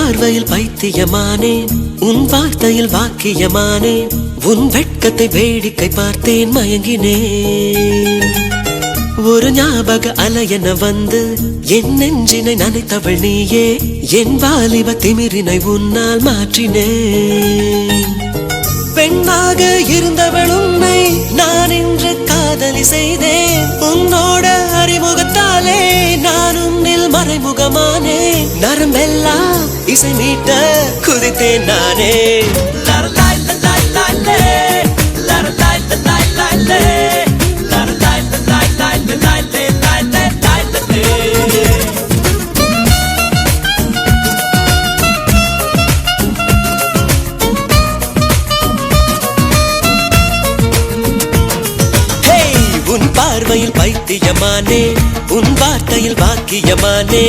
பார்வையில் பைத்தியமானேன், உன் வார்த்தையில் வாக்கியமானேன், உன் வெட்கத்தை வேடிக்கை பார்த்தேன் மயங்கினேன். ஒரு ஞாபக அலையென வந்து என் நெஞ்சினை நனைத்தவள் நீயே, என் வாலிப திமிரினை உன்னால் மாற்றினேன். பெண்ணாக இருந்தவள் உன்னை நான் இன்று காதலி செய்தேன். உன்னோட அறிமுகத்தாலே நான் உன்னில் மறைமுகமானே, நரம்பெல்லாம் இசை மீட்ட குதித்தேன் நானே. உன் பார்வையில் பைத்தியமானே, உன் வார்த்தையில் வாக்கியமானே,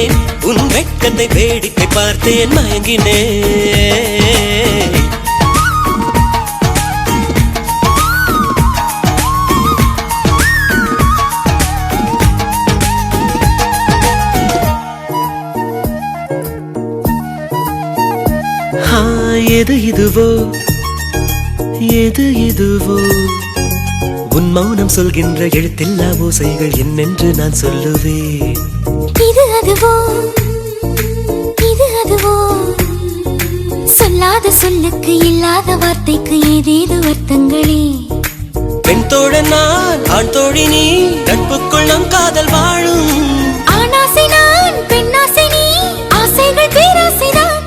உன் வெட்கத்தை வேடிக்கை பார்த்தேன் மயங்கினே. எது இதுவோ எது இதுவோ, உன் மௌனம் சொல்கின்ற எழுத்தில்லா ஓசைகள் என்னென்று நான் சொல்லுவேன். இது அதுவோ இது அதுவோ, சொல்லாத சொல்லுக்கு இல்லாத வார்த்தைக்கு ஏதேது அர்த்தங்களே. பெண் தோழன் நான், ஆண் தோழி நீ, நட்புக்குள் நம் காதல் வாழும். ஆணாசை நான், பெண்ணாசை நீ, ஆசைகள் பேராசைதான்.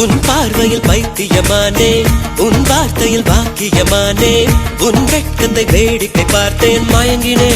உன் பார்வையில் பைத்தியமானே, உன் வார்த்தையில் வாக்கியமானே, உன் வெட்கத்தை வேடிக்கை பார்த்தேன் மயங்கினே.